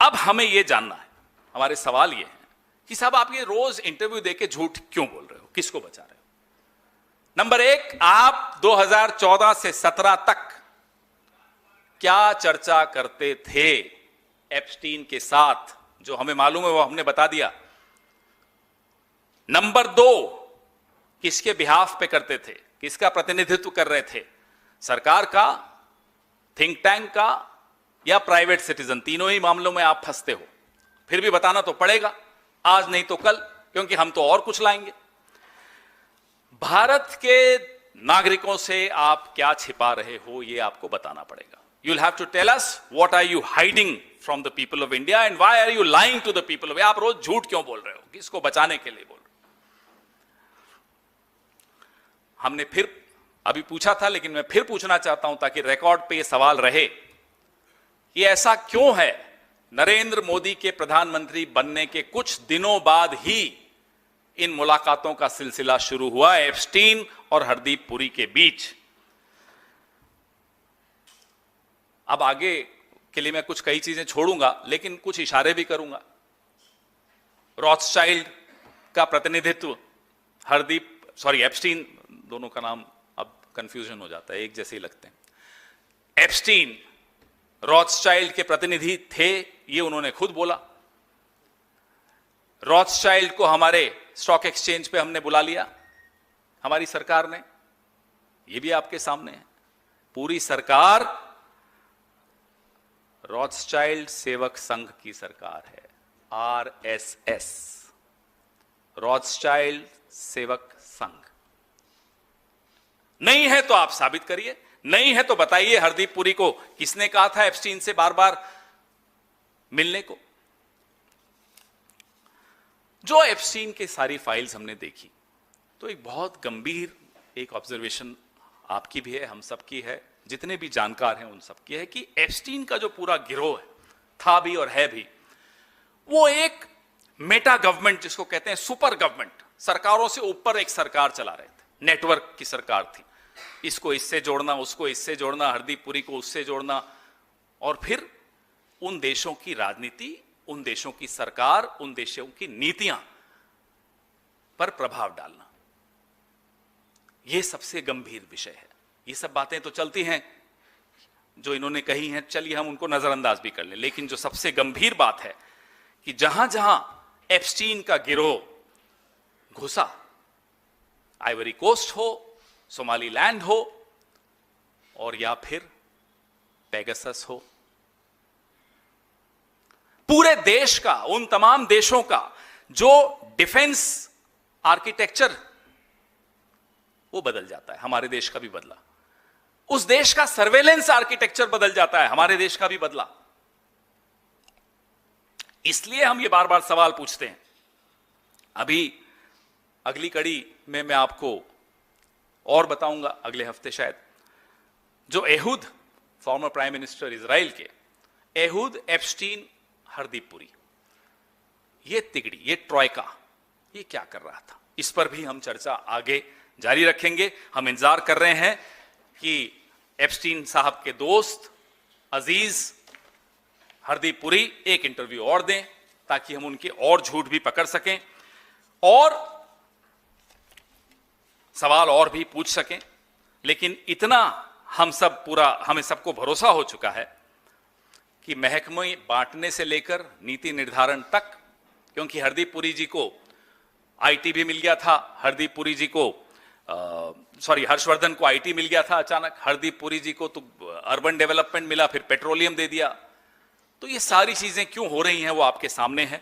अब हमें यह जानना है, हमारे सवाल ये हैं कि साहब आप ये रोज इंटरव्यू देके झूठ क्यों बोल रहे हो, किसको बचा रहे हो? नंबर एक, आप 2014 से 17 तक क्या चर्चा करते थे एप्स्टीन के साथ, जो हमें मालूम है वो हमने बता दिया। नंबर दो, किसके बिहाफ पे करते थे, किसका प्रतिनिधित्व कर रहे थे, सरकार का, थिंक टैंक का या प्राइवेट सिटीजन? तीनों ही मामलों में आप फंसते हो। फिर भी बताना तो पड़ेगा, आज नहीं तो कल, क्योंकि हम तो और कुछ लाएंगे। भारत के नागरिकों से आप क्या छिपा रहे हो, यह आपको बताना पड़ेगा। You'll have to tell us what are you hiding from the people of India and why are you lying to the people of India? आप रोज झूठ क्यों बोल रहे हो, किसको बचाने के लिए बोल रहे हो? हमने फिर अभी पूछा था, लेकिन मैं फिर पूछना चाहता हूं ताकि रिकॉर्ड पे ये सवाल रहे कि ऐसा क्यों है नरेंद्र मोदी के प्रधानमंत्री बनने के कुछ दिनों बाद ही इन मुलाकातों का सिलसिला शुरू हुआ एप्स्टीन और हरदीप पुरी के बीच। अब आगे के लिए मैं कुछ कई चीजें छोड़ूंगा, लेकिन कुछ इशारे भी करूंगा। रॉथस्चाइल्ड का प्रतिनिधित्व एप्स्टीन, दोनों का नाम अब कंफ्यूजन हो जाता है, एक जैसे ही लगते हैं। एप्स्टीन रॉथस्चाइल्ड के प्रतिनिधि थे, ये उन्होंने खुद बोला। रॉथस्चाइल्ड को हमारे स्टॉक एक्सचेंज पे हमने बुला लिया, हमारी सरकार ने, ये भी आपके सामने है। पूरी सरकार रॉथस्चाइल्ड सेवक संघ की सरकार है, आरएसएस, रॉथस्चाइल्ड सेवक संघ। नहीं है तो आप साबित करिए, नहीं है तो बताइए हरदीप पुरी को किसने कहा था एप्स्टीन से बार बार मिलने को। जो एप्स्टीन की सारी फाइल्स हमने देखी तो एक बहुत गंभीर एक ऑब्जर्वेशन आपकी भी है, हम सबकी है, जितने भी जानकार हैं उन सबकी है कि एप्स्टीन का जो पूरा गिरोह है, था भी और है भी, वो एक मेटा गवर्नमेंट जिसको कहते हैं सुपर गवर्नमेंट, सरकारों से ऊपर एक सरकार चला रहे थे, नेटवर्क की सरकार थी। इसको इससे जोड़ना, उसको इससे जोड़ना, हरदीप पुरी को उससे जोड़ना, और फिर उन देशों की राजनीति, उन देशों की सरकार, उन देशों की नीतियां पर प्रभाव डालना। यह सबसे गंभीर विषय है। ये सब बातें तो चलती हैं जो इन्होंने कही हैं, चलिए हम उनको नजरअंदाज भी कर लें, लेकिन जो सबसे गंभीर बात है कि जहां जहां एप्स्टीन का गिरोह घुसा, आइवरी कोस्ट हो, सोमालीलैंड हो, और या फिर पेगासस हो, पूरे देश का, उन तमाम देशों का जो डिफेंस आर्किटेक्चर वो बदल जाता है। हमारे देश का भी बदला, उस देश का सर्वेलेंस आर्किटेक्चर बदल जाता है, हमारे देश का भी बदला। इसलिए हम ये बार बार सवाल पूछते हैं। अभी अगली कड़ी में मैं आपको और बताऊंगा, अगले हफ्ते शायद, जो Ehud, former prime minister Israel के, एहूद, एप्स्टीन, हरदीप पुरी, ये तिगड़ी, ये ट्रॉयका, ये क्या कर रहा था, इस पर भी हम चर्चा आगे जारी रखेंगे। हम इंतजार कर रहे हैं कि एप्स्टीन साहब के दोस्त अजीज हरदीप पुरी एक इंटरव्यू और दें ताकि हम उनके और झूठ भी पकड़ सकें और सवाल और भी पूछ सकें। लेकिन इतना हमें सबको भरोसा हो चुका है कि महकमे बांटने से लेकर नीति निर्धारण तक, क्योंकि हरदीप पुरी जी को आईटी भी मिल गया था, हरदीप पुरी जी को हर्षवर्धन को आईटी मिल गया था अचानक, हरदीप पुरी जी को तो अर्बन डेवलपमेंट मिला, फिर पेट्रोलियम दे दिया। तो ये सारी चीजें क्यों हो रही हैं वो आपके सामने है।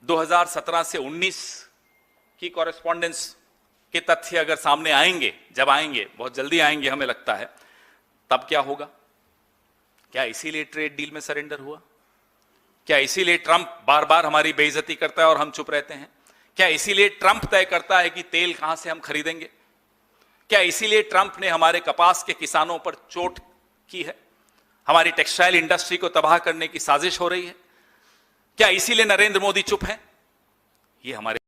2017 से 19 की कॉरेस्पॉन्डेंस के तथ्य अगर सामने आएंगे, जब आएंगे, बहुत जल्दी आएंगे हमें लगता है, तब क्या होगा? क्या इसीलिए ट्रेड डील में सरेंडर हुआ? क्या इसीलिए ट्रंप बार बार हमारी बेइज्जती करता है और हम चुप रहते हैं? क्या इसीलिए ट्रंप तय करता है कि तेल कहां से हम खरीदेंगे? क्या इसीलिए ट्रंप ने हमारे कपास के किसानों पर चोट की है? हमारी टेक्सटाइल इंडस्ट्री को तबाह करने की साजिश हो रही है? क्या इसीलिए नरेंद्र मोदी चुप हैं? ये हमारे